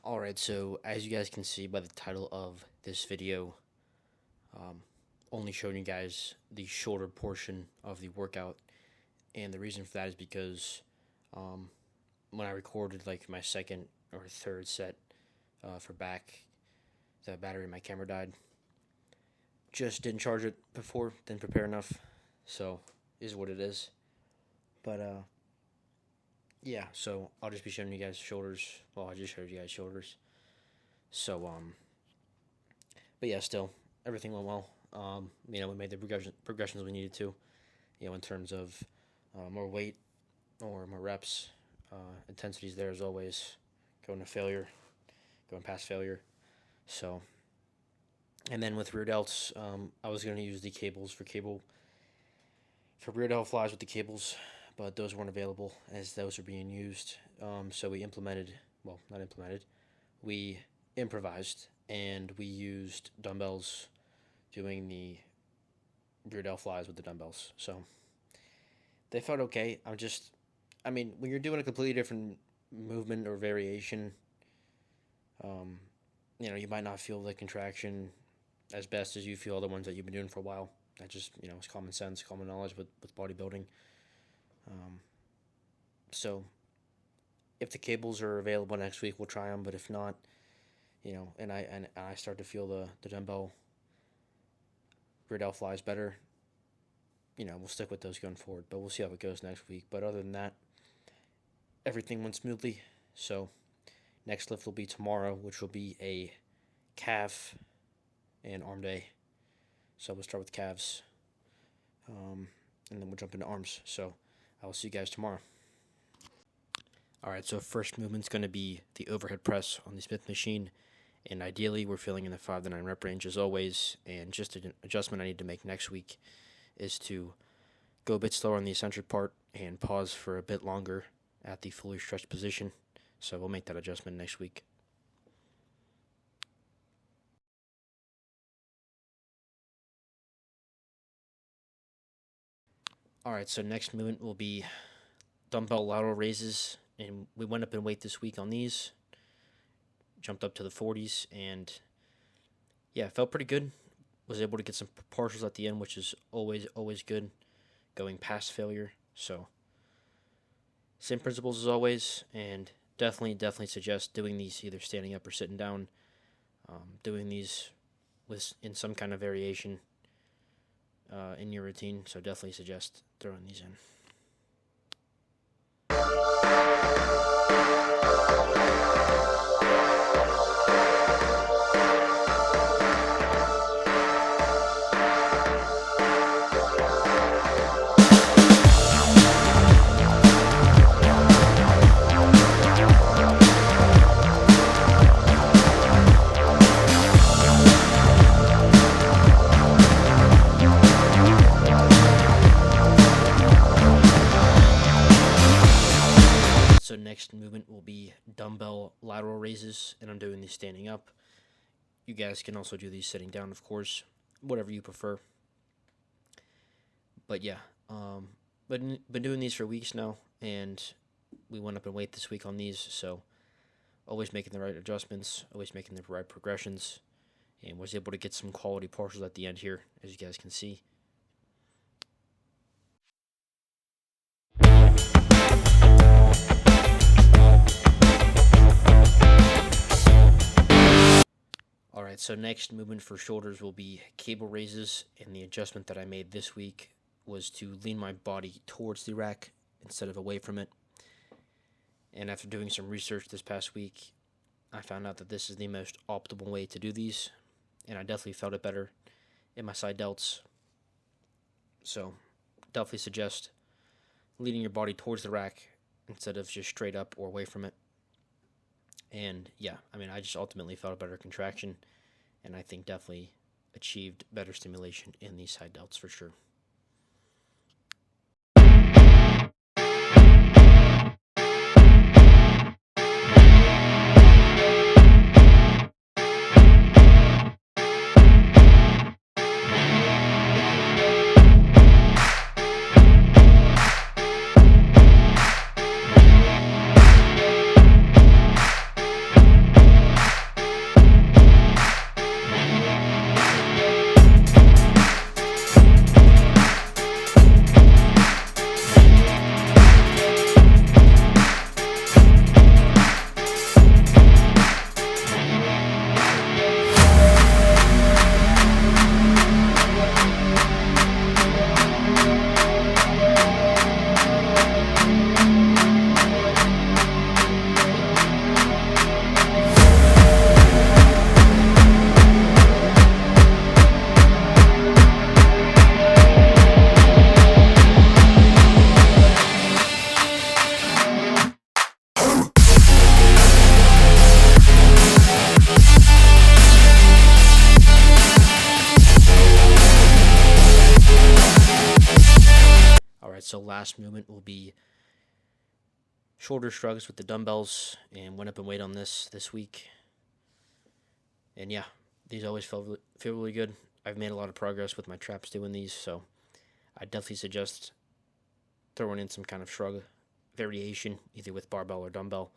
Alright, so as you guys can see by the title of this video, um, only showing you guys the shoulder portion of the workout, and the reason for that is because um, when I recorded like my second or third set for back, the battery in my camera died. Just didn't charge it before, didn't prepare enough, so is what it is. But yeah, so I'll just be showing you guys shoulders. Well, I just showed you guys shoulders. So but yeah, still everything went well. We made the progressions we needed to. In terms of more weight or more reps, intensity's there as always. Going past failure. So, and then with rear delts, I was going to use the cables for rear delt flies with the cables, but those weren't available as those are being used. So we we improvised and we used dumbbells doing the rear delt flies with the dumbbells. So they felt okay. When you're doing a completely different movement or variation, you might not feel the contraction as best as you feel the ones that you've been doing for a while. That just, it's common sense, common knowledge with bodybuilding. So if the cables are available next week, we'll try them. But if not, and I start to feel the dumbbell rear delt flies better, we'll stick with those going forward. But we'll see how it goes next week. But other than that, everything went smoothly. So next lift will be tomorrow, which will be a calf and arm day. So we'll start with calves, and then we'll jump into arms. So I will see you guys tomorrow. Alright, so first movement's going to be the overhead press on the Smith machine. And ideally, we're feeling in the 5 to 9 rep range as always. And just an adjustment I need to make next week is to go a bit slower on the eccentric part and pause for a bit longer at the fully stretched position. So we'll make that adjustment next week. Alright, so next movement will be dumbbell lateral raises. And we went up in weight this week on these. Jumped up to the 40s, and yeah, felt pretty good. Was able to get some partials at the end, which is always good, going past failure. So same principles as always, and definitely suggest doing these either standing up or sitting down. Doing these in some kind of variation in your routine. So definitely suggest throwing these in. So next movement will be dumbbell lateral raises, and I'm doing these standing up. You guys can also do these sitting down, of course, whatever you prefer. But yeah, been doing these for weeks now, and we went up in weight this week on these, so always making the right adjustments, always making the right progressions, and was able to get some quality partials at the end here, as you guys can see. Alright, so next movement for shoulders will be cable raises, and the adjustment that I made this week was to lean my body towards the rack instead of away from it. And after doing some research this past week, I found out that this is the most optimal way to do these, and I definitely felt it better in my side delts. So definitely suggest leaning your body towards the rack instead of just straight up or away from it. And yeah, I just ultimately felt a better contraction, and I think definitely achieved better stimulation in these side delts for sure. last movement will be shoulder shrugs with the dumbbells, and went up in weight on this week. And yeah, these always feel really good. I've made a lot of progress with my traps doing these, so I definitely suggest throwing in some kind of shrug variation, either with barbell or dumbbell.